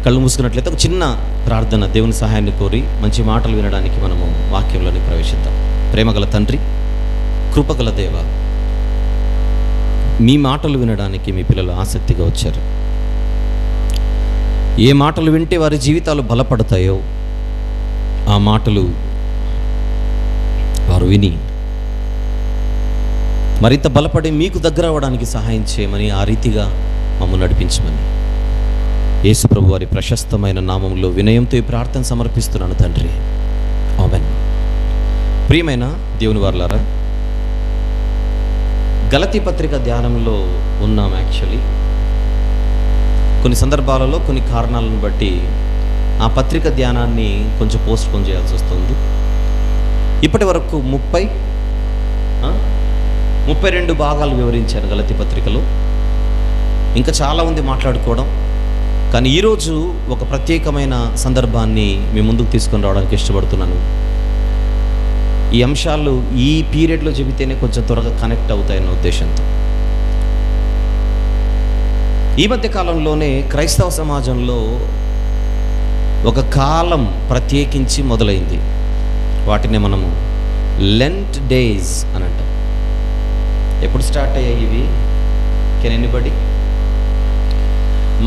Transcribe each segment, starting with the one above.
కళ్ళు మూసుకున్నట్లయితే ఒక చిన్న ప్రార్థన, దేవుని సహాయాన్ని కోరి మంచి మాటలు వినడానికి మనము వాక్యంలోని ప్రవేశిద్దాం. ప్రేమగల తండ్రి, కృపగల దేవ, మీ మాటలు వినడానికి మీ పిల్లలు ఆసక్తిగా వచ్చారు. ఏ మాటలు వింటే వారి జీవితాలు బలపడతాయో ఆ మాటలు వారు విని మరింత బలపడి మీకు దగ్గర అవ్వడానికి సహాయం చేయమని, ఆ రీతిగా మమ్మల్ని నడిపించమని యేసు ప్రభు వారి ప్రశస్తమైన నామంలో వినయంతో ఈ ప్రార్థన సమర్పిస్తున్నాను తండ్రి, ఆమేన్. ప్రియమైన దేవుని వారలారా, గలతీ పత్రిక ధ్యానంలో ఉన్నాం. యాక్చువల్లీ కొన్ని సందర్భాలలో కొన్ని కారణాలను బట్టి ఆ పత్రిక ధ్యానాన్ని కొంచెం పోస్ట్పోన్ చేయాల్సి వస్తుంది. ఇప్పటి వరకు 32 భాగాలు వివరించాను గలతీ పత్రికలో. ఇంకా చాలా ఉంది మాట్లాడుకోవడం, కానీ ఈరోజు ఒక ప్రత్యేకమైన సందర్భాన్ని మీ ముందుకు తీసుకొని రావడానికి ఇష్టపడుతున్నాను. ఈ అంశాలు ఈ పీరియడ్లో చెబితేనే కొంచెం త్వరగా కనెక్ట్ అవుతాయన్న ఉద్దేశంతో. ఈ మధ్య కాలంలోనే క్రైస్తవ సమాజంలో ఒక కాలం ప్రత్యేకించి మొదలైంది. వాటిని మనము లెంట్ డేస్ అని అంటాం. ఎప్పుడు స్టార్ట్ అయ్యాయి ఇవి? Can anybody?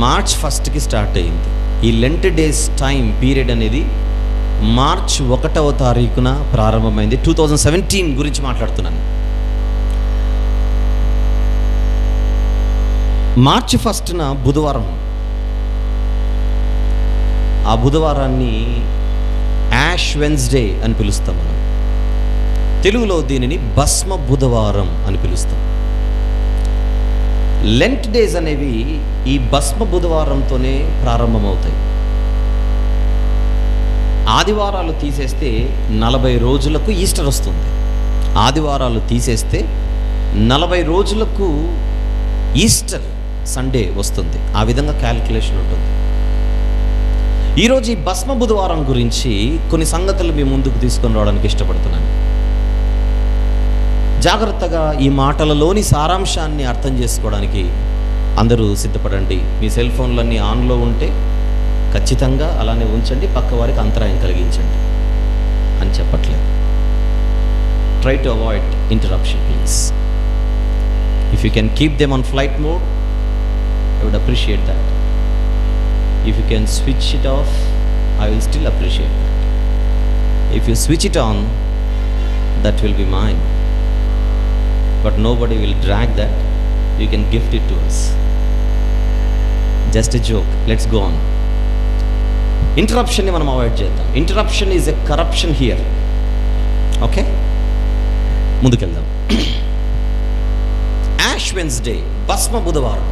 మార్చ్ 1కి స్టార్ట్ అయింది. ఈ లెంట్ డేస్ టైం పీరియడ్ అనేది మార్చ్ 1వ తారీఖున ప్రారంభమైంది. 2017 గురించి మాట్లాడుతున్నాను. మార్చి 1న బుధవారం. ఆ బుధవారాన్ని యాష్ వెన్స్డే అని పిలుస్తాం మనం. తెలుగులో దీనిని భస్మ బుధవారం అని పిలుస్తాం. లెంట్ డేస్ అనేవి ఈ భస్మ బుధవారంతోనే ప్రారంభమవుతాయి. ఆదివారాలు తీసేస్తే 40 రోజులకు ఈస్టర్ వస్తుంది. ఆదివారాలు తీసేస్తే 40 రోజులకు ఈస్టర్ సండే వస్తుంది. ఆ విధంగా క్యాలిక్యులేషన్ ఉంటుంది. ఈరోజు ఈ భస్మ బుధవారం గురించి కొన్ని సంగతులు మీ ముందుకు తీసుకొని రావడానికి ఇష్టపడుతున్నాను. జాగ్రత్తగా ఈ మాటలలోని సారాంశాన్ని అర్థం చేసుకోవడానికి అందరూ సిద్ధపడండి. మీ సెల్ ఫోన్లన్నీ ఆన్లో ఉంటే ఖచ్చితంగా అలానే ఉంచండి, పక్క వారికి అంతరాయం కలిగించండి అని చెప్పట్లేదు. Try to avoid interruption please. If you can keep them on flight mode, I would appreciate that. If you can switch it off, I will still appreciate that. If you switch it on, that will be mine. But nobody will drag that. You can gift it to us. Just a joke. Let's go on. Interruption ni manam avoid cheddam. Interruption is a corruption here. Okay? Mundukeldam. Ash Wednesday, భస్మ బుధవారం.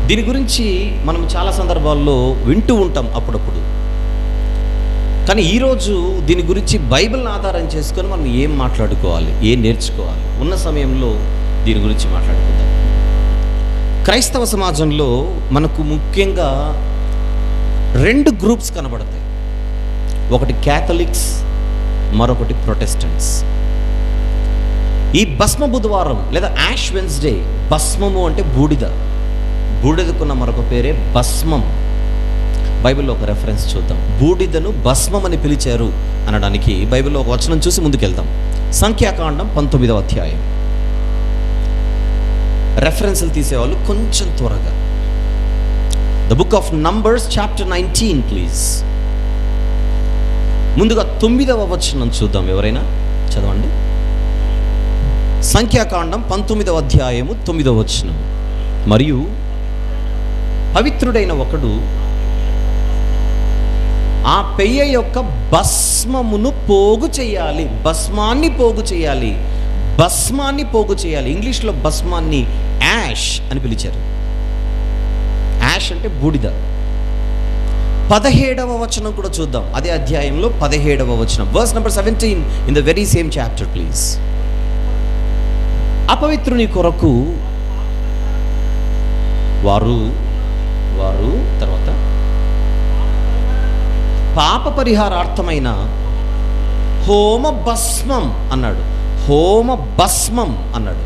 దీని గురించి మనం చాలా సందర్భాల్లో వింటూ ఉంటాం అప్పుడప్పుడు. కానీ ఈరోజు దీని గురించి బైబిల్ని ఆధారం చేసుకొని మనం ఏం మాట్లాడుకోవాలి, ఏం నేర్చుకోవాలి, ఉన్న సమయంలో దీని గురించి మాట్లాడుకుందాం. క్రైస్తవ సమాజంలో మనకు ముఖ్యంగా 2 గ్రూప్స్ కనబడతాయి. ఒకటి క్యాథలిక్స్, మరొకటి ప్రొటెస్టెంట్స్. ఈ భస్మ బుధవారం లేదా యాష్ వెన్స్డే, భస్మము అంటే బూడిద, బూడిదకున్న మరొక పేరే భస్మం. బైబిల్లో ఒక రెఫరెన్స్ చూద్దాం. బూడిదను భస్మం అని పిలిచారు అనడానికి బైబిల్లో ఒక వచనం చూసి ముందుకెళ్దాం. సంఖ్యాకాండం 19వ అధ్యాయం. రెఫరెన్స్లు తీసేవాళ్ళు కొంచెం త్వరగా. The book of numbers chapter 19 please. ముందుగా 9వ వచనం చూద్దాం. ఎవరైనా చదవండి. సంఖ్యాకాండం 19వ అధ్యాయము 9వ వచనం. మరియు పవిత్రుడైన ఒకడు ఆ పెయ్య యొక్క భస్మమును పోగు చేయాలి. భస్మాన్ని పోగు చేయాలి. భస్మాన్ని పోగు చేయాలి. ఇంగ్లీష్లో భస్మాన్ని యాష్ అని పిలిచారు. యాష్ అంటే బూడిద. 17వ వచనం కూడా చూద్దాం. అదే అధ్యాయంలో 17వ వచనం, verse number 17 in the very same chapter please. అపవిత్రుని కొరకు వారు తర్వాత పాప పరిహారార్థమైన హోమ భస్మం అన్నాడు. హోమ భస్మం అన్నాడు.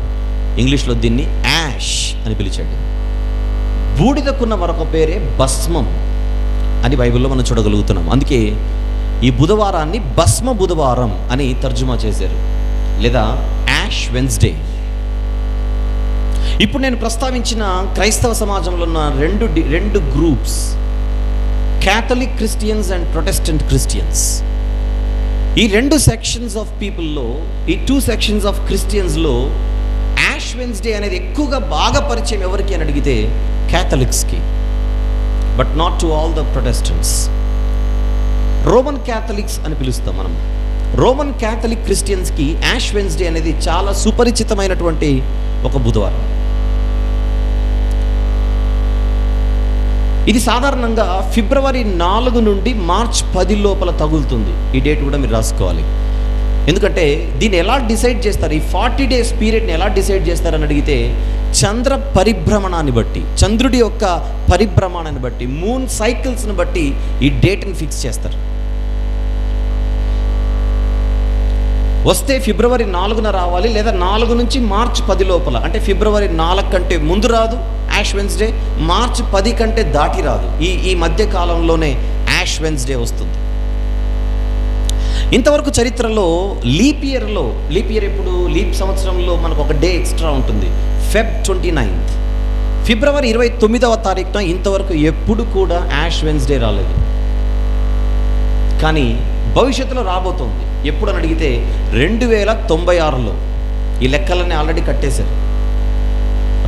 ఇంగ్లీష్లో దీన్ని యాష్ అని పిలిచాడు. బూడిదకున్న మరొక పేరే భస్మం అని బైబిల్లో మనం చూడగలుగుతున్నాం. అందుకే ఈ బుధవారాన్ని భస్మ బుధవారం అని తర్జుమా చేశారు, లేదా యాష్ వెన్స్డే. ఇప్పుడు నేను ప్రస్తావించిన క్రైస్తవ సమాజంలో ఉన్న రెండు groups, Catholic Christians and Protestant Christians. ఈ రెండు సెక్షన్స్ ఆఫ్ పీపుల్లో, ఈ 2 సెక్షన్స్ ఆఫ్ క్రిస్టియన్స్లో యాష్ వెన్స్డే అనేది ఎక్కువగా బాగా పరిచయం ఎవరికి అని అడిగితే క్యాథలిక్స్కి, but not to all the Protestants. Roman Catholics అని పిలుస్తాం మనం. రోమన్ క్యాథలిక్ క్రిస్టియన్స్కి యాష్ వెన్స్డే అనేది చాలా సుపరిచితమైనటువంటి ఒక బుధవారం. ఇది సాధారణంగా ఫిబ్రవరి 4 నుండి మార్చ్ 10 లోపల తగులుతుంది. ఈ డేట్ కూడా మీరు రాసుకోవాలి. ఎందుకంటే దీన్ని ఎలా డిసైడ్ చేస్తారు, ఈ 40 days పీరియడ్ని ఎలా డిసైడ్ చేస్తారని అడిగితే చంద్ర పరిభ్రమణాన్ని బట్టి, చంద్రుడి యొక్క పరిభ్రమణాన్ని బట్టి, మూన్ సైకిల్స్ని బట్టి ఈ డేట్ని ఫిక్స్ చేస్తారు. వస్తే ఫిబ్రవరి 4న రావాలి, లేదా 4 నుంచి మార్చ్ 10 లోపల. అంటే ఫిబ్రవరి 4 కంటే ముందు రాదు యాష్ వెన్స్డే, మార్చ్ 10 కంటే దాటి రాదు. ఈ మధ్య కాలంలోనే యాష్ వెన్స్డే వస్తుంది. ఇంతవరకు చరిత్రలో లీప్ ఇయర్ ఎప్పుడు, లీప్ సంవత్సరంలో మనకు ఒక డే ఎక్స్ట్రా ఉంటుంది, Feb 29th. ఫిబ్రవరి 29వ తారీఖున ఇంతవరకు ఎప్పుడు కూడా యాష్ వెన్స్డే రాలేదు. కానీ భవిష్యత్తులో రాబోతోంది. ఎప్పుడు అని అడిగితే 2096లో. ఈ లెక్కలన్నీ ఆల్రెడీ కట్టేశారు.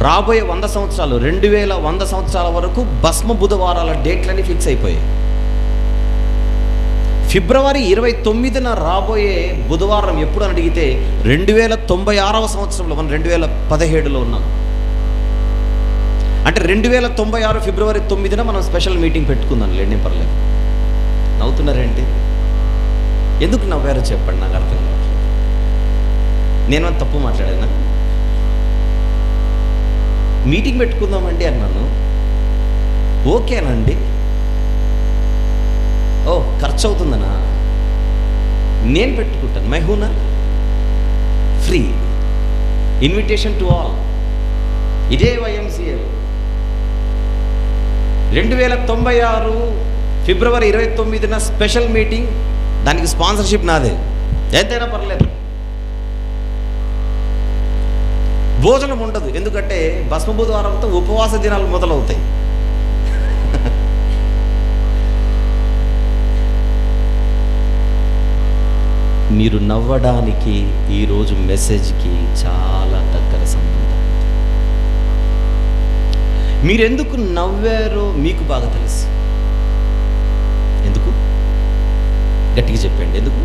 రాబోయే 100 సంవత్సరాలు, 2100 సంవత్సరాల వరకు భస్మ బుధవారాల డేట్లన్నీ ఫిక్స్ అయిపోయాయి. ఫిబ్రవరి 29న రాబోయే బుధవారం ఎప్పుడు అని అడిగితే 2096వ సంవత్సరంలో. మనం 2017లో ఉన్నాం. అంటే 2096 ఫిబ్రవరి 9న మనం స్పెషల్ మీటింగ్ పెట్టుకుందాం. లేండి, పర్లేదు. నవ్వుతున్నారేంటి? ఎందుకు నవ్వారో చెప్పండి, నాకు అర్థం కావట్లేదు. నేను తప్పు మాట్లాడానా? మీటింగ్ పెట్టుకుందామండి అన్నాను. ఓకేనండి. ఓ, ఖర్చు అవుతుందనా? నేను పెట్టుకుంటాను. మెహూనా ఫ్రీ, ఇన్విటేషన్ టు ఆల్. ఇదే YMCA 2096 ఫిబ్రవరి 29న స్పెషల్ మీటింగ్. దానికి స్పాన్సర్షిప్ నాదే, ఎంతైనా పర్లేదు. భోజనం ఉండదు, ఎందుకంటే భస్మ బుధవారంతో ఉపవాస దినాలు మొదలవుతాయి. మీరు నవ్వడానికి ఈరోజు మెసేజ్కి చాలా దగ్గర సంబంధం. మీరెందుకు నవ్వారో మీకు బాగా తెలుసు. ఎందుకు? గట్టిగా చెప్పండి. ఎందుకు?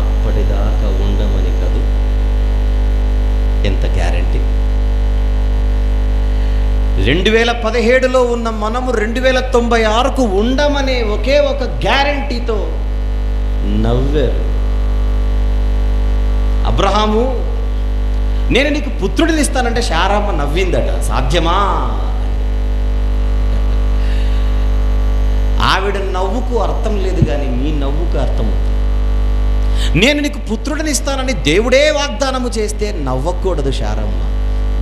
అప్పటిదాకా ఉండమని కాదు. ఎంత గ్యారంటీ? 2017లో ఉన్న మనము 2096కు ఉండమనే ఒకే ఒక గ్యారంటీతో నవ్వారు. అబ్రహాము, నేను నీకు పుత్రుడిని ఇస్తానంటే శారమ్మ నవ్విందట. సాధ్యమా? ఆవిడ నవ్వుకు అర్థం లేదు, కానీ మీ నవ్వుకు అర్థం ఉంది. నేను నీకు పుత్రుడిని ఇస్తానని దేవుడే వాగ్దానము చేస్తే నవ్వకూడదు శారమ్మ.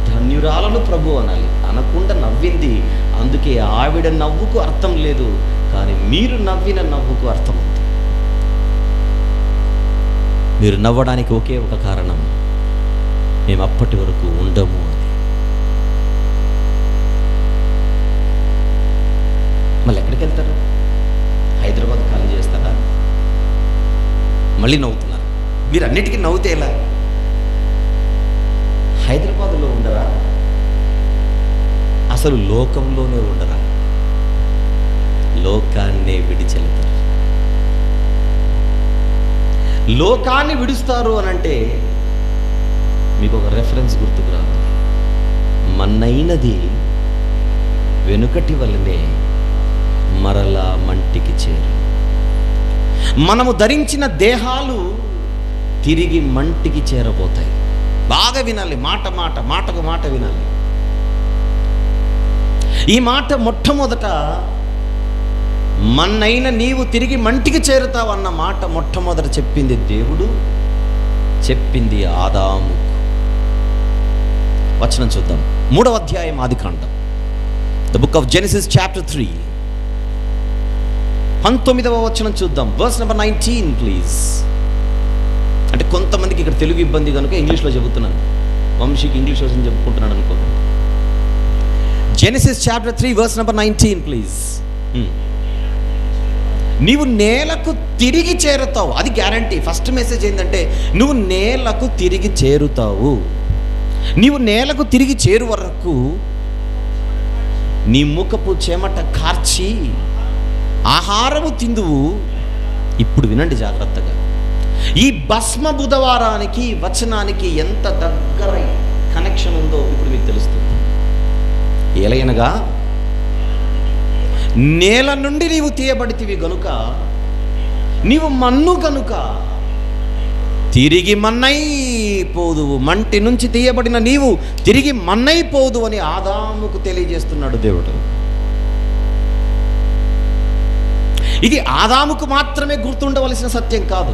ధన్యురాలను ప్రభు అనాలి. అనకుండా నవ్వింది. అందుకే ఆవిడ నవ్వుకు అర్థం లేదు, కానీ మీరు నవ్విన నవ్వుకు అర్థం ఉంది. మీరు నవ్వడానికి ఒకే ఒక కారణం, మేము అప్పటి వరకు ఉండము అని. మళ్ళీ ఎక్కడికి వెళ్తారు? హైదరాబాద్ ఖాళీ చేస్తారా? మళ్ళీ నవ్వుతున్నారు. మీరు అన్నిటికీ నవ్వుతే ఎలా? హైదరాబాద్లో ఉండరా? అసలు లోకంలోనే ఉండరా? లోకాన్నే విడిచెళ్తారు. లోకాన్ని విడుస్తారు అని అంటే మీకు ఒక రెఫరెన్స్ గుర్తుకు రావాలి. మన్నైనది వెనుకటి వల్లనే మరలా మంటికి చేరు. మనము ధరించిన దేహాలు తిరిగి మంటికి చేరబోతాయి. బాగా వినాలి. మాటకు మాట వినాలి. ఈ మాట మొట్టమొదట మన్నైన నీవు తిరిగి మంటికి చేరుతావన్న మాట మొట్టమొదట చెప్పింది దేవుడు, చెప్పింది ఆదాము. వచనం చూద్దాం. 3వ అధ్యాయం ఆదికాండం, the book of Genesis chapter 3, 19వ వచనం చూద్దాం. Verse number 19 please. అంటే కొంతమందికి ఇక్కడ తెలుగు ఇబ్బంది కనుక ఇంగ్లీష్లో చెబుతున్నాను. వంశీకి ఇంగ్లీష్ వచ్చి చెప్పుకుంటున్నాడు అనుకో. Genesis chapter 3 verse number 19 please. నీవు నేలకు తిరిగి చేరుతావు, అది గ్యారంటీ. ఫస్ట్ మెసేజ్ ఏంటంటే నువ్వు నేలకు తిరిగి చేరుతావు. నీవు నేలకు తిరిగి చేరు వరకు నీ ముఖపు చెమట కార్చి ఆహారము తిందువు. ఇప్పుడు వినండి జాగ్రత్తగా. ఈ భస్మ బుధవారానికి వచనానికి ఎంత దగ్గర కనెక్షన్ ఉందో ఇప్పుడు మీకు తెలుస్తుంది. ఏలయనగా నేల నుండి నీవు తీయబడితివి గనుక నీవు మన్ను గనుక తిరిగి మన్నైపోదువు. మంటి నుంచి తీయబడిన నీవు తిరిగి మన్నైపోదు అని ఆదాముకు తెలియజేస్తున్నాడు దేవుడు. ఇది ఆదాముకు మాత్రమే గుర్తుండవలసిన సత్యం కాదు,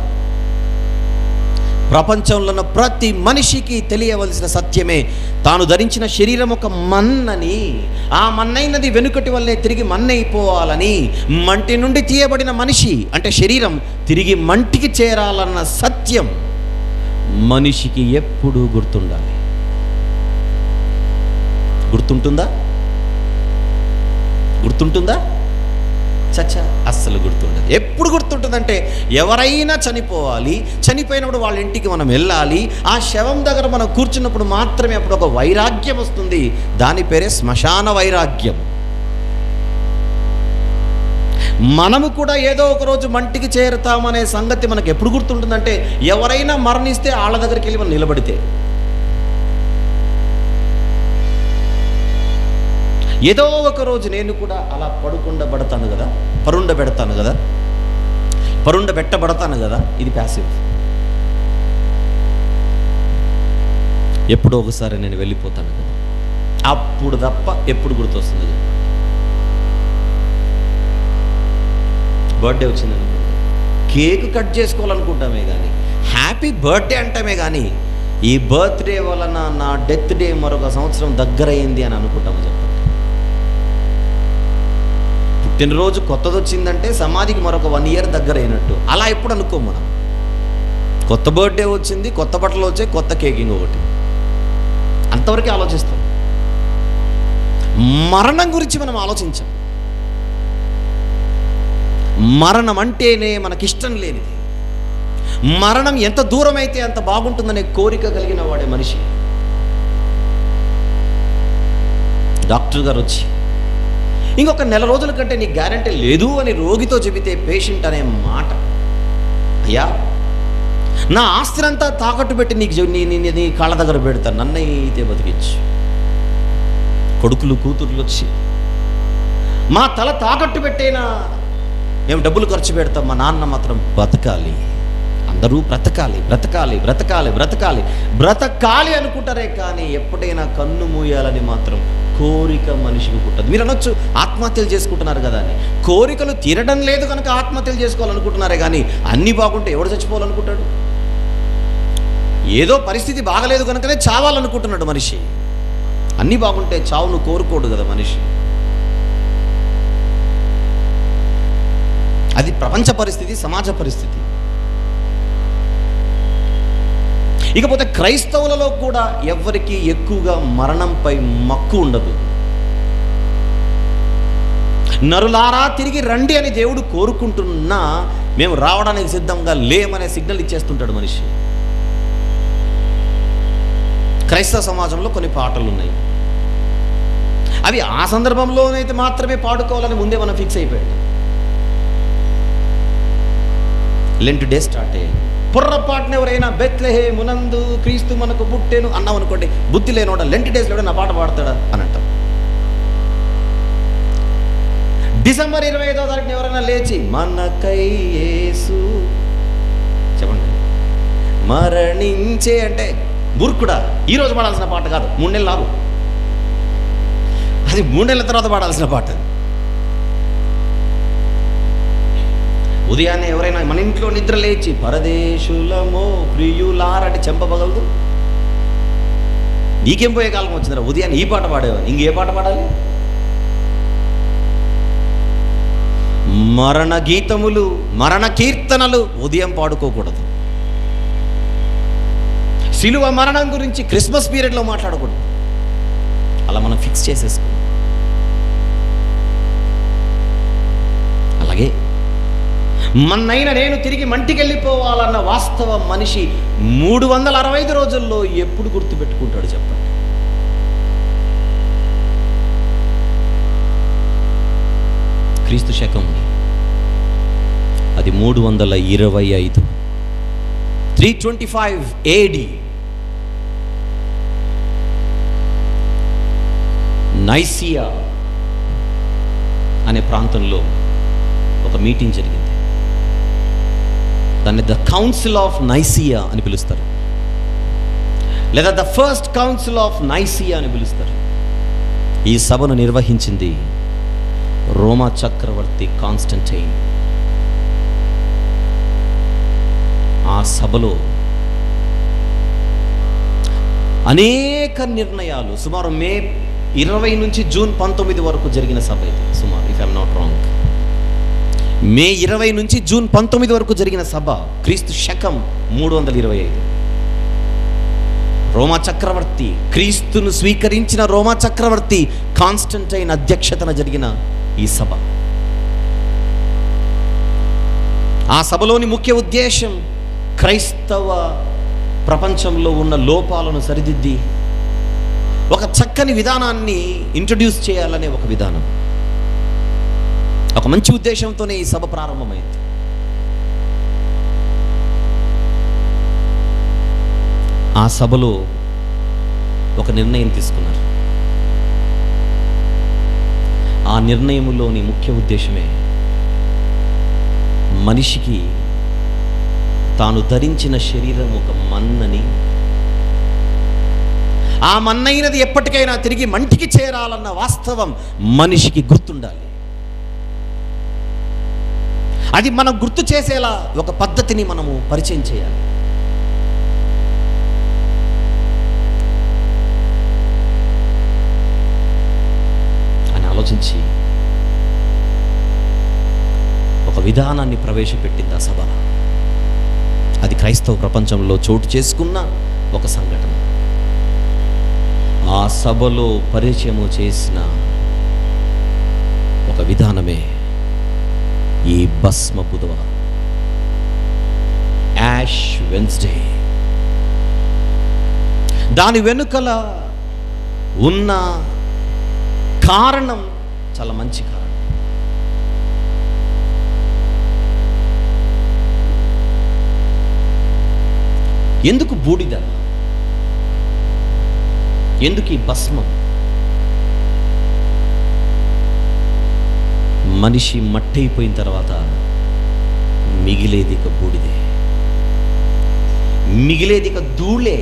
ప్రపంచంలో ఉన్న ప్రతి మనిషికి తెలియవలసిన సత్యమే. తాను ధరించిన శరీరం ఒక మన్నని, ఆ మన్నైనది వెనుకటి వల్లే తిరిగి మన్నైపోవాలని, మంటి నుండి తీయబడిన మనిషి అంటే శరీరం తిరిగి మంటికి చేరాలన్న సత్యం మనిషికి ఎప్పుడూ గుర్తుండాలి. గుర్తుంటుందా? గుర్తుంటుందా? చచ్చా, అస్సలు గుర్తుండదు. ఎప్పుడు గుర్తుంటుందంటే ఎవరైనా చనిపోవాలి, చనిపోయినప్పుడు వాళ్ళ ఇంటికి మనం వెళ్ళాలి, ఆ శవం దగ్గర మనం కూర్చున్నప్పుడు మాత్రమే అప్పుడు ఒక వైరాగ్యం వస్తుంది. దాని పేరే శ్మశాన వైరాగ్యం. మనము కూడా ఏదో ఒక రోజు మంటికి చేరుతామనే సంగతి మనకు ఎప్పుడు గుర్తుంటుందంటే ఎవరైనా మరణిస్తే వాళ్ళ దగ్గరికి వెళ్ళి మనం నిలబడితే. ఏదో ఒక రోజు నేను కూడా అలా పరుండబెడతాను కదా, పరుండబెట్టబడతాను కదా. ఇది ప్యాసివ్. ఎప్పుడో ఒకసారి నేను వెళ్ళిపోతాను కదా, అప్పుడు తప్ప ఎప్పుడు గుర్తొస్తుంది? బర్త్డే వచ్చిందనుకో, కేక్ కట్ చేసుకోవాలనుకుంటామే కానీ, హ్యాపీ బర్త్డే అంటామే కానీ, ఈ బర్త్డే వలన నా డెత్ డే మరొక సంవత్సరం దగ్గర అయింది అని అనుకుంటాము. చెప్పండి, పుట్టినరోజు కొత్తది వచ్చిందంటే సమాధికి మరొక 1 year దగ్గర అయినట్టు. అలా ఎప్పుడు అనుకోం మనం. కొత్త బర్త్డే వచ్చింది, కొత్త బట్టలు వచ్చాయి, కొత్త కేకింగ్ ఒకటి, అంతవరకే ఆలోచిస్తాం. మరణం గురించి మనం ఆలోచించాం. మరణం అంటేనే మనకిష్టం లేనిది. మరణం ఎంత దూరం అయితే అంత బాగుంటుందనే కోరిక కలిగిన వాడే మనిషి. డాక్టర్ గారు వచ్చి ఇంకొక 4 రోజుల కంటే నీకు గ్యారంటీ లేదు అని రోగితో చెబితే పేషెంట్ అనే మాట, అయ్యా నా ఆస్తినంతా తాకట్టు పెట్టి నీకు నీ కాళ్ళ దగ్గర పెడతాను, నన్నైతే బతికించు. కొడుకులు కూతుర్లు వచ్చి మా తల తాకట్టు పెట్టేనా, మేము డబ్బులు ఖర్చు పెడతాం, మా నాన్న మాత్రం బతకాలి, అందరూ బ్రతకాలి బ్రతకాలి బ్రతకాలి బ్రతకాలి బ్రతకాలి అనుకుంటారే కానీ ఎప్పుడైనా కన్ను మూయాలని మాత్రం కోరిక మనిషికి పుట్టదు. మీరు అనొచ్చు ఆత్మహత్యలు చేసుకుంటున్నారు కదా అని. కోరికలు తీరడం లేదు కనుక ఆత్మహత్యలు చేసుకోవాలనుకుంటున్నారే కానీ అన్నీ బాగుంటే ఎవడు చచ్చిపోవాలనుకుంటాడు? ఏదో పరిస్థితి బాగలేదు కనుకనే చావాలనుకుంటున్నాడు మనిషి. అన్నీ బాగుంటే చావును కోరుకోడు కదా మనిషి. అది ప్రపంచ పరిస్థితి, సమాజ పరిస్థితి. ఇకపోతే క్రైస్తవులలో కూడా ఎవరికి ఎక్కువగా మరణంపై మక్కువ ఉండదు. నరులారా తిరిగి రండి అని దేవుడు కోరుకుంటున్నా మేము రావడానికి సిద్ధంగా లేమనే సిగ్నల్ ఇచ్చేస్తుంటాడు మనిషి. క్రైస్తవ సమాజంలో కొన్ని పాటలు ఉన్నాయి, అవి ఆ సందర్భంలోనైతే మాత్రమే పాడుకోవాలని ముందే మనం ఫిక్స్ అయిపోయాడు. లెంట్ డే స్టార్ట్ అయ్యాయి. పొర్రపాటున ఎవరైనా బెత్లెహేమునందు క్రీస్తు మనకు పుట్టెను అన్నాం అనుకోండి, బుద్ధి లేనోడా లెంట్ డేస్లో నా పాట పాడతాడా అని అంటాం. డిసెంబర్ 25వ తారీఖున ఎవరైనా లేచి మనకై యేసు చెప్పండి మరణించే అంటే మూర్ఖుడా, ఈరోజు పాడాల్సిన పాట కాదు, 3 నెలలు ఆగు, అది 3 నెలల తర్వాత పాడాల్సిన పాట. ఉదయాన్నే ఎవరైనా మన ఇంట్లో నిద్ర లేచి పరదేశులమో ప్రియులారంటే చెంపబగలదు. నీకేం పోయే కాలం వచ్చిందిరా, ఉదయాన్ని ఈ పాట పాడేవా, ఇంకే పాట పాడాలి? మరణ గీతములు, మరణ కీర్తనలు ఉదయం పాడుకోకూడదు. శిలువ మరణం గురించి క్రిస్మస్ పీరియడ్లో మాట్లాడకూడదు. అలా మనం ఫిక్స్ చేసేసుకున్నాం. అలాగే మన్నైనా నేను తిరిగి మంటికి వెళ్ళిపోవాలన్న వాస్తవ మనిషి 365 రోజుల్లో ఎప్పుడు గుర్తుపెట్టుకుంటాడు చెప్పండి? క్రీస్తు శకం అది 325, 325 AD. నైసియా అనే ప్రాంతంలో ఒక మీటింగ్ జరిగింది. దాన్ని ద కౌన్సిల్ ఆఫ్ నైసియా అని పిలుస్తారు, లేదా the first council of Nicaea అని పిలుస్తారు. ఈ సభను నిర్వహించింది రోమా చక్రవర్తి కాన్స్టంటైన్. ఆ సభలో అనేక నిర్ణయాలు, సుమారు మే 20 నుంచి జూన్ 19 వరకు జరిగిన సభ ఇది. సుమారు, ఇఫ్ ఐఎమ్ నాట్ రాంగ్, మే 20 నుంచి జూన్ 19 వరకు జరిగిన సభ. క్రీస్తు శకం 325. రోమా చక్రవర్తి, క్రీస్తును స్వీకరించిన రోమా చక్రవర్తి కాన్స్టంటైన్ అధ్యక్షతన జరిగిన ఈ సభ. ఆ సభలోని ముఖ్య ఉద్దేశం క్రైస్తవ ప్రపంచంలో ఉన్న లోపాలను సరిదిద్ది ఒక చక్కని విధానాన్ని ఇంట్రడ్యూస్ చేయాలనే ఒక విధానం, ఒక మంచి ఉద్దేశంతోనే ఈ సభ ప్రారంభమైంది. ఆ సభలో ఒక నిర్ణయం తీసుకున్నారు. ఆ నిర్ణయంలోని ముఖ్య ఉద్దేశమే మనిషికి తాను ధరించిన శరీరం ఒక మన్నని, ఆ మన్నైనది ఎప్పటికైనా తిరిగి మంటికి చేరాలన్న వాస్తవం మనిషికి గుర్తుండాలి. అది మనం గుర్తు చేసేలా ఒక పద్ధతిని మనము పరిచయం చేయాలి. అని ఆలోచించి ఒక విధానాన్ని ప్రవేశపెట్టింది ఆ సభ. అది క్రైస్తవ ప్రపంచంలో చోటు చేసుకున్న ఒక సంఘటన. ఆ సభలో పరిచయము చేసిన ఒక విధానమే ఈ భస్మ బుధవారం, యాష్ వెన్స్డే. దాని వెనుకల ఉన్న కారణం చాలా మంచి కారణం. ఎందుకు బూడిద? ఎందుకు ఈ భస్మం? మనిషి మట్టి అయిపోయిన తర్వాత మిగిలేది ఇక బూడిదే, మిగిలేది ఇక ధూళే.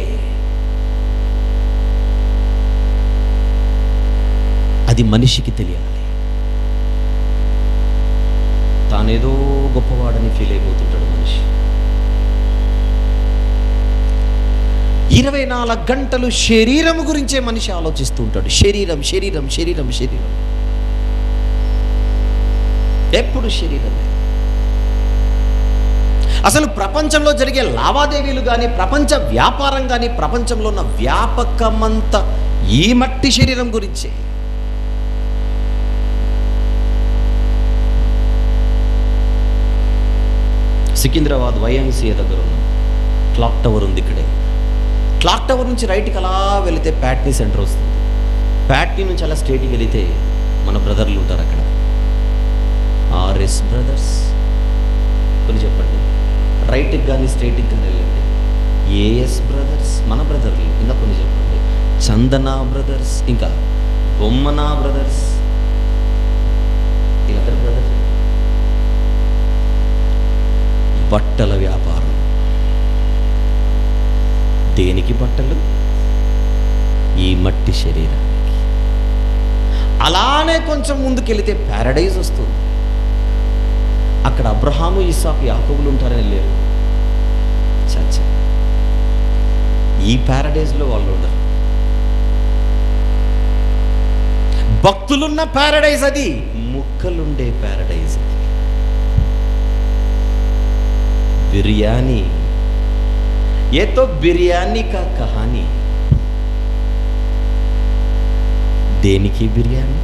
అది మనిషికి తెలియాలి. తానేదో గొప్పవాడని ఫీల్ అయిపోతుంటాడు మనిషి. 24 గంటలు శరీరం గురించే మనిషి ఆలోచిస్తూ ఉంటాడు. శరీరం, శరీరం, శరీరం, శరీరం, ఎప్పుడు శరీరమే. అసలు ప్రపంచంలో జరిగే లావాదేవీలు కానీ, ప్రపంచ వ్యాపారం కానీ, ప్రపంచంలో ఉన్న వ్యాపకమంతా ఈ మట్టి శరీరం గురించే. సికింద్రాబాద్ YMCA దగ్గర ఉన్న క్లాక్ టవర్ ఉంది ఇక్కడే. క్లాక్ టవర్ నుంచి రైట్కి అలా వెళితే ప్యాట్నీ సెంటర్ వస్తుంది. ప్యాట్నీ నుంచి అలా స్ట్రైట్కి వెళితే మన బ్రదర్లు ఉంటారు అక్కడ, RS బ్రదర్స్. కొన్ని చెప్పండి. రైట్కి కానీ స్ట్రైట్కి కానీ వెళ్ళండి, AS బ్రదర్స్, మన బ్రదర్లు. ఇంకా కొన్ని చెప్పండి, చందన బ్రదర్స్, ఇంకా బొమ్మనా బ్రదర్స్. వీళ్ళందరూ బ్రదర్స్. బట్టల వ్యాపారం. దేనికి బట్టలు? ఈ మట్టి శరీరానికి. అలానే కొంచెం ముందుకెళితే ప్యారడైజ్ వస్తుంది. అక్కడ అబ్రహాము, ఇస్సాకు, యాకోబులు ఉంటారని వెళ్ళారు. చచ్చ, ఈ ప్యారడైజ్లో వాళ్ళు ఉండరు. భక్తులున్న ప్యారడైజ్ అది, ముక్కలుండే ప్యారడైజ్ అది. బిర్యానీ, ఏ తో బిర్యానీ కా కహానీ. దేనికి బిర్యానీ?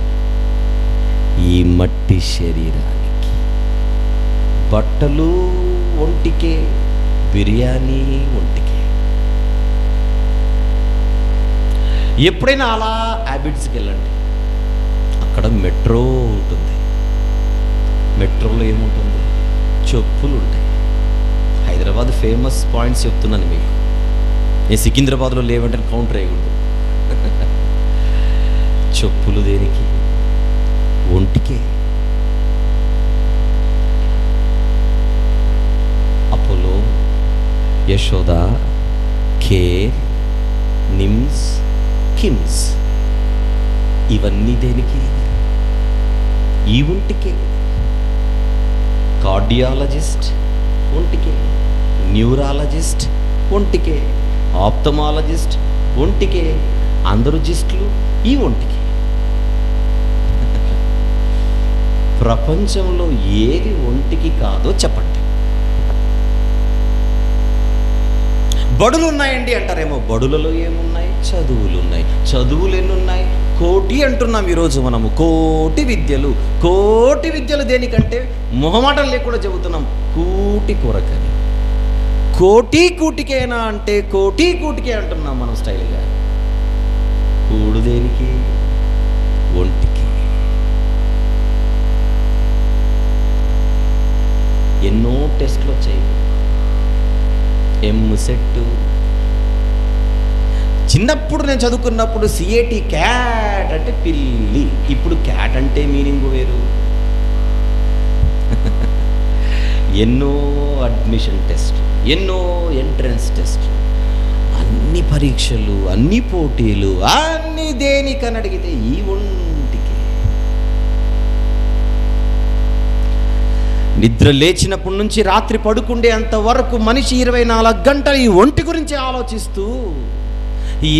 ఈ మట్టి శరీరానికి. బట్టలు ఒంటికే, బిర్యానీ ఒంటికే. ఎప్పుడైనా అలా హ్యాబిట్స్కి వెళ్ళండి, అక్కడ మెట్రో ఉంటుంది. మెట్రోలో ఏముంటుంది? చెప్పులు ఉంటాయి. హైదరాబాద్ ఫేమస్ పాయింట్స్ చెప్తున్నాను మీకు. నేను సికింద్రాబాద్లో లేవంటే కౌంటర్ వేయకూడదు. చెప్పులు దేనికి? ఒంటికే. అపోలో, యశోద, కేర్, నిమ్స్, కిమ్స్, ఇవన్నీ దేనికి? ఈ ఒంటికే. కార్డియాలజిస్ట్ ఒంటికే, న్యూరాలజిస్ట్ ఒంటికే, ఆప్థమాలజిస్ట్ ఒంటికే, అందరూ జిస్టులు ఈ ఒంటికి. ప్రపంచంలో ఏది ఒంటికి కాదో చెప్పండి. బడులు ఉన్నాయండి అంటారేమో. బడులలో ఏమున్నాయి? చదువులు ఉన్నాయి. చదువులు ఎన్ని ఉన్నాయి? కోటి అంటున్నాం ఈరోజు మనము. కోటి విద్యలు. కోటి విద్యలు దేనికంటే మొహమాటం లేకుండా చెబుతున్నాం, కూటి కొరకని. కోటి కూటికేనా అంటే కోటి కూటికే అంటున్నాం మనం స్టైల్గా. కూడు దేనికి? ఒంటికి. ఎన్నో టెస్ట్లు వచ్చాయి. ఎంసెట్. చిన్నప్పుడు నేను చదువుకున్నప్పుడు సిఏటి క్యాట్ అంటే పిల్లి. ఇప్పుడు క్యాట్ అంటే మీనింగ్ వేరు. ఎన్నో అడ్మిషన్ టెస్ట్, ఎన్నో ఎంట్రన్స్ టెస్ట్, అన్ని పరీక్షలు, అన్ని పోటీలు, అన్ని దేనికని అడిగితే ఈ ఒంటికి. నిద్ర లేచినప్పటి నుంచి రాత్రి పడుకుండే అంతవరకు మనిషి 24 గంటలు ఈ ఒంటి గురించి ఆలోచిస్తూ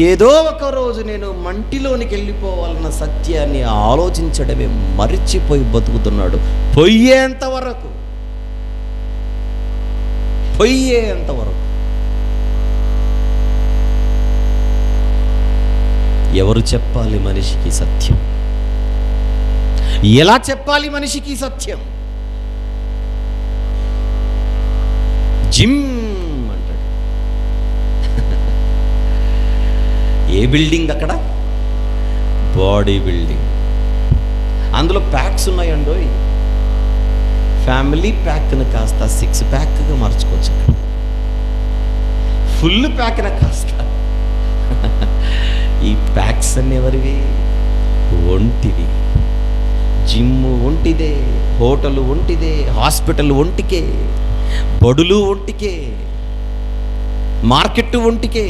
ఏదో ఒక రోజు నేను మంటిలోనికి వెళ్ళిపోవాలన్న సత్యాన్ని ఆలోచించడమే మరిచిపోయి బతుకుతున్నాడు. పొయ్యేంతవరకు. ఎవరు చెప్పాలి మనిషికి సత్యం? ఎలా చెప్పాలి మనిషికి సత్యం? జిమ్ అంటాడు. ఏ బిల్డింగ్ అక్కడ? Body building. అందులో ప్యాక్స్ ఉన్నాయండో. ఫ్యామిలీ ప్యాక్ను కాస్త 6 ప్యాక్గా మార్చుకోవచ్చు. అక్కడ ఫుల్ ప్యాక్న కాస్త. ఈ ప్యాక్స్ అన్ని ఎవరివి? ఒంటివి. జిమ్ ఒంటిదే, హోటల్ ఒంటిదే, హాస్పిటల్ ఒంటికే, బడులు ఒంటికే, మార్కెట్ ఒంటికే.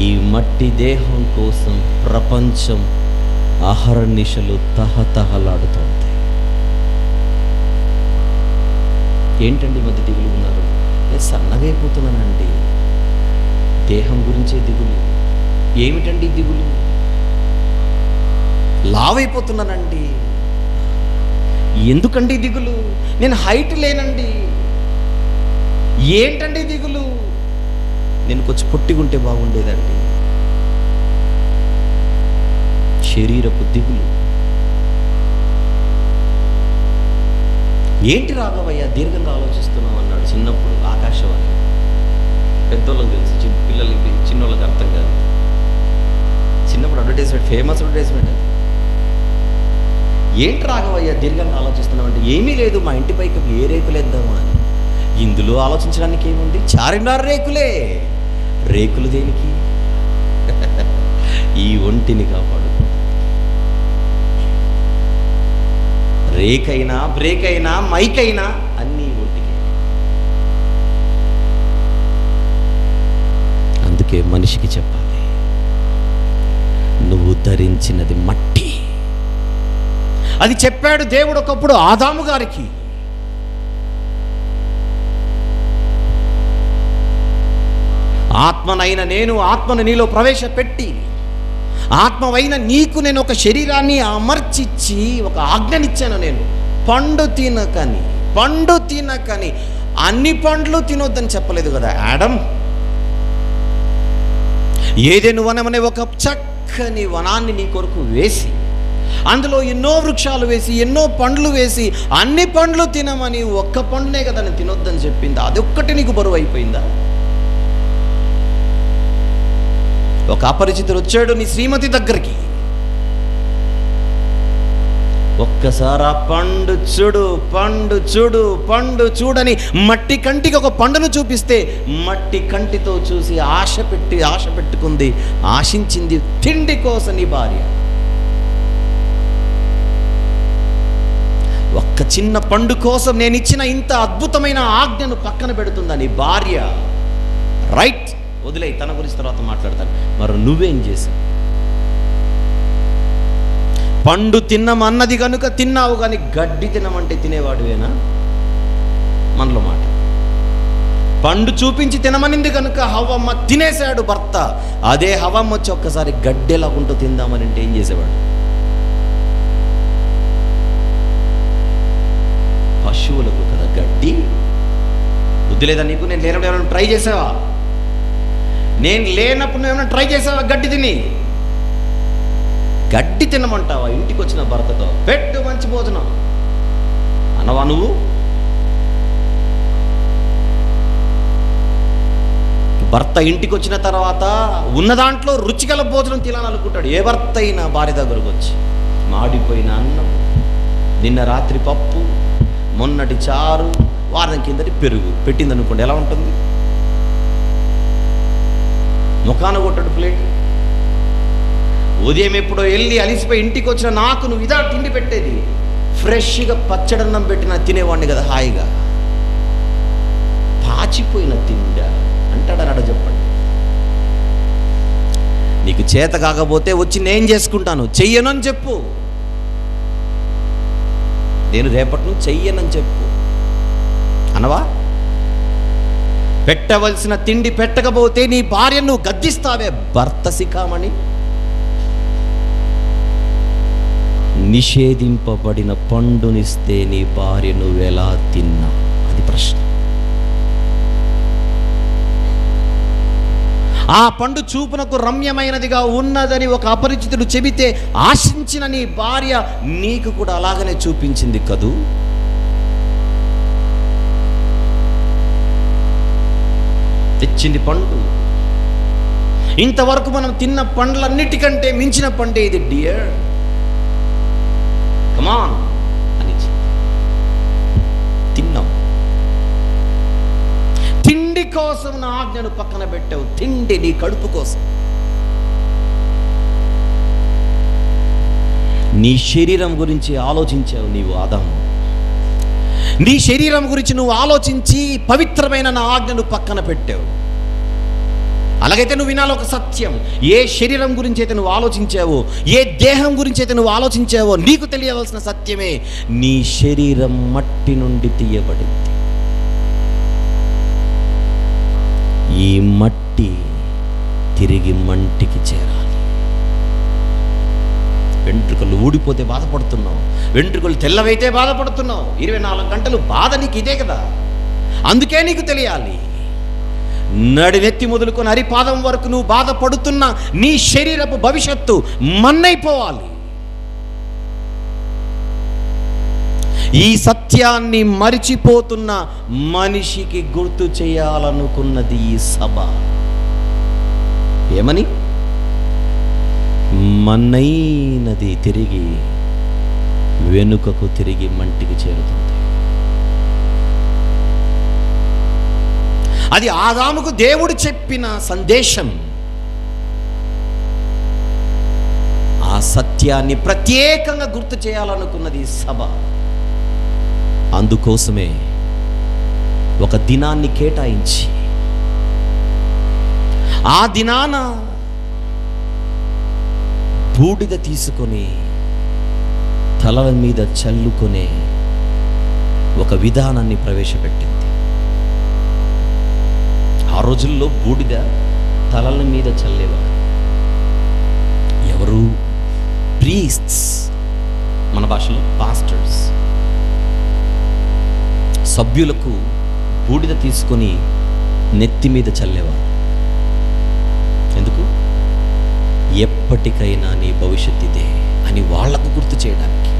ఈ మట్టి దేహం కోసం ప్రపంచం అహర్నిశలు తహతహలాడుతోంది. ఏంటండి మధ్య దిగులు ఉన్నారు? నేను సన్నగైపోతున్నానండి. దేహం గురించే దిగులు. ఏమిటండి దిగులు? లావైపోతున్నానండి. ఎందుకండి దిగులు? నేను హైట్ లేనండి. ఏంటండి దిగులు? నేను కొంచెం పొట్టిగుంటే బాగుండేదండి. శరీరపు దిగులు. ఏంటి రాఘవయ్య దీర్ఘంగా ఆలోచిస్తున్నావు అన్నాడు చిన్నప్పుడు ఆకాశవాణి. పెద్దోళ్ళకి తెలుసు, పిల్లలకి చిన్నోళ్ళకి అర్థం కాదు. చిన్నప్పుడు అడ్వర్టైజ్మెంట్, ఫేమస్ అడ్వర్టైజ్మెంట్ అది. ఏంటి రాఘవయ్య దీర్ఘంగా ఆలోచిస్తున్నావు అంటే, ఏమీ లేదు, మా ఇంటి పైకి ఏ రేకులు వేద్దాము అని. ఇందులో ఆలోచించడానికి ఏముంది? 4.5 రేకులే. రేకులు దేనికి? ఈ ఒంటిని కాపాడు. రేకైనా, బ్రేక్ అయినా, మైక్ అయినా అన్నీ ఒంటికి. అందుకే మనిషికి చెప్పాలి, నువ్వు ధరించినది మట్టి. అది చెప్పాడు దేవుడు ఒకప్పుడు ఆదాము గారికి. ఆత్మనైన నేను ఆత్మను నీలో ప్రవేశపెట్టి ఆత్మవైన నీకు నేను ఒక శరీరాన్ని అమర్చిచ్చి ఒక ఆజ్ఞనిచ్చాను. నేను పండు తినకని అన్ని పండ్లు తినొద్దని చెప్పలేదు కదా యాడమ్. ఏదెను వనమనే ఒక చక్కని వనాన్ని నీ కొరకు వేసి, అందులో ఎన్నో వృక్షాలు వేసి, ఎన్నో పండ్లు వేసి, అన్ని పండ్లు తినమని ఒక్క పండునే కదా నేను తినొద్దని చెప్పింది. అదొక్కటి నీకు బరువు అయిపోయిందా? ఒక అపరిచితుడు వచ్చాడు నీ శ్రీమతి దగ్గరికి. ఒక్కసారి ఆ పండు చూడని మట్టి కంటికి ఒక పండును చూపిస్తే మట్టి కంటితో చూసి ఆశ పెట్టుకుంది, ఆశించింది తిండి కోసం నీ భార్య. ఒక్క చిన్న పండు కోసం నేను ఇచ్చిన ఇంత అద్భుతమైన ఆజ్ఞను పక్కన పెడుతుందా నీ భార్య? రైట్, వదిలే, తన గురించి తర్వాత మాట్లాడతాను. మరి నువ్వేం చేశావు? పండు తిన్నమన్నది కనుక తిన్నావు, కానీ గడ్డి తినమంటే తినేవాడువేనా? మనలో మాట. పండు చూపించి తినమనింది కనుక హవ్వమ్మ తినేశాడు భర్త. అదే హవ్వమ్మ వచ్చి ఒక్కసారి గడ్డెలాగుంటూ తిందామని అంటే ఏం చేసేవాడు? పశువులకు కదా గడ్డి. బుద్ధి లేదా నీకు? నేను లేనప్పుడు ఏమైనా ట్రై చేసావా? నేను లేనప్పుడు నువ్వు ఏమైనా ట్రై చేసావా గడ్డి తిని? గడ్డి తినమంటావా? ఇంటికి వచ్చిన భర్తతో పెట్టు మంచి భోజనం అనవా నువ్వు? భర్త ఇంటికి వచ్చిన తర్వాత ఉన్న దాంట్లో రుచిగల భోజనం తినాలనుకుంటాడు. ఏ భర్త అయినా భార్య దగ్గరకు వచ్చి మాడిపోయిన అన్నం, నిన్న రాత్రి పప్పు, మొన్నటి చారు, వారం కిందటి పెరుగు పెట్టింది అనుకోండి, ఎలా ఉంటుంది? ముఖాన కొట్టడు ప్లేట్. ఉదయం ఎప్పుడో వెళ్ళి అలిసిపోయి ఇంటికి వచ్చిన నాకు నువ్వు ఇదా తిండి పెట్టేది? ఫ్రెష్గా పచ్చడన్నం పెట్టిన తినేవాడిని కదా హాయిగా. పాచిపోయిన తిండా అంటాడన్నాడు. చెప్పండి. నీకు చేత కాకపోతే వచ్చి నేను చేసుకుంటాను, చెయ్యను అని చెప్పు. నేను రేపటి నుంచి చెయ్యనని చెప్పు అనవా? పెట్టవలసిన తిండి పెట్టకపోతే నీ భార్యను గద్దిస్తావే భర్త శిఖామణి. నిషేధింపబడిన పండునిస్తే నీ భార్య నువ్వెలా తిన్నా? అది ప్రశ్న. ఆ పండు చూపునకు రమ్యమైనదిగా ఉన్నదని ఒక అపరిచితుడు చెబితే ఆశించిన నీ భార్య నీకు కూడా అలాగనే చూపించింది కదూ? తెచ్చింది పండు. ఇంతవరకు మనం తిన్న పండ్లన్నిటికంటే మించిన పండే ఇది డియర్, కమాన్ అని తిన్నాం. తిండి కోసం నా ఆజ్ఞను పక్కన పెట్టావు. తిండి నీ కడుపు కోసం. నీ శరీరం గురించి ఆలోచించావు నీవు ఆదాము. నీ శరీరం గురించి నువ్వు ఆలోచించి పవిత్రమైన నా ఆజ్ఞను పక్కన పెట్టావు. అలాగైతే నువ్వు వినాలి ఒక సత్యం. ఏ శరీరం గురించి అయితే నువ్వు ఆలోచించావో, ఏ దేహం గురించి అయితే నువ్వు ఆలోచించావో, నీకు తెలియవలసిన సత్యమే, నీ శరీరం మట్టి నుండి తీయబడింది. ఈ మట్టి తిరిగి మంటికి చేరాలి. వెంట్రుకలు ఊడిపోతే బాధపడుతున్నావు, వెంట్రుకలు తెల్లవైతే బాధపడుతున్నావు. 24 గంటలు బాధ నీకు ఇదే కదా. అందుకే నీకు తెలియాలి, నడినెత్తి మొదలుకొని అరిపాదం వరకు నువ్వు బాధపడుతున్న నీ శరీరపు భవిష్యత్తు మన్నైపోవాలి. ఈ సత్యాన్ని మరిచిపోతున్న మనిషికి గుర్తు చేయాలనుకున్నది ఈ సభ. ఏమని? మన్నైనది తిరిగి వెనుకకు తిరిగి మంటికి చేరుతుంది. అది ఆదాముకు దేవుడు చెప్పిన సందేశం. ఆ సత్యాన్ని ప్రత్యేకంగా గుర్తు చేయాలనుకున్నది ఈ సభ. అందుకోసమే ఒక దినాన్ని కేటాయించి, ఆ దినాన బూడిద తీసుకొని తలల మీద చల్లుకునే ఒక విధానాన్ని ప్రవేశపెట్టింది. ఆ రోజుల్లో బూడిద తలల మీద చల్లేవారు. ఎవరు ఎవరు? ప్రీస్ట్స్, మన భాషలో పాస్టర్స్. సభ్యులకు బూడిద తీసుకొని నెత్తి మీద చల్లేవారు. ఎందుకు? ఎప్పటికైనా నీ భవిష్యత్ ఇదే అని వాళ్లకు గుర్తు చేయడానికి,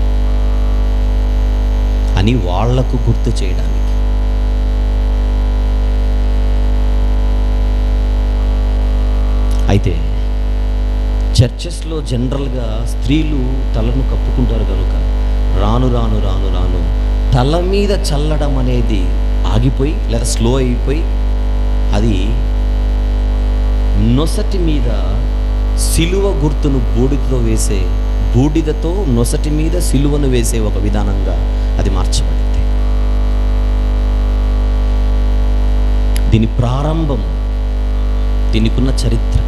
అయితే చర్చెస్లో జనరల్గా స్త్రీలు తలను కప్పుకుంటారు కనుక రాను రాను రాను రాను తల మీద చల్లడం అనేది ఆగిపోయి లేదా స్లో అయిపోయి అది నొసటి మీద సిలువ గుర్తును బూడిదతో నొసటి మీద సిలువను వేసే ఒక విధానంగా అది మార్చబడింది. దీని ప్రారంభం, దీనికున్న చరిత్ర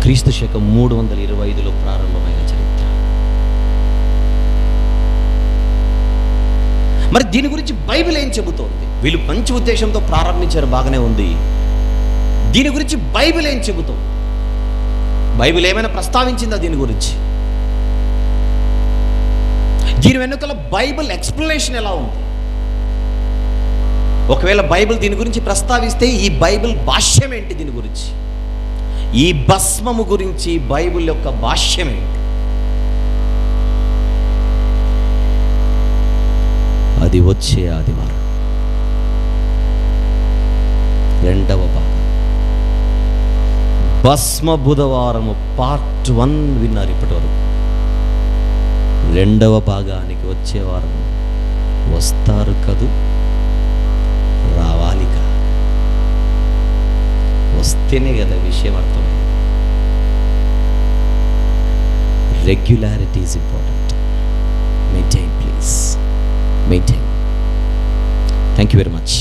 క్రీస్తు శకం 325లో ప్రారంభమైన చరిత్ర. మరి దీని గురించి బైబిల్ ఏం చెబుతోంది? వీళ్ళు మంచి ఉద్దేశంతో ప్రారంభించారు, బాగానే ఉంది. దీని గురించి బైబిల్ ఏం చెబుతోంది? బైబిల్ ఏమైనా ప్రస్తావించిందా దీని గురించి? దీని వెనుకల బైబిల్ ఎక్స్ప్లెనేషన్ ఎలా ఉంది? ఒకవేళ బైబిల్ దీని గురించి ప్రస్తావిస్తే ఈ బైబిల్ భాష్యం ఏంటి? దీని గురించి, ఈ భస్మము గురించి బైబిల్ యొక్క భాష్యం ఏంటి? అది వచ్చే ఆదివారం రెండవ భాగం, భస్మ బుధవారము పార్ట్ 1 విన్నారు ఇప్పటి వరకు. రెండవ భాగానికి వచ్చే వారం వస్తారు కదూ? రావాలిగా, వస్తేనే కదా విషయం అర్థమైంది. Regularity is important. Maintain please, maintain. Thank you very much.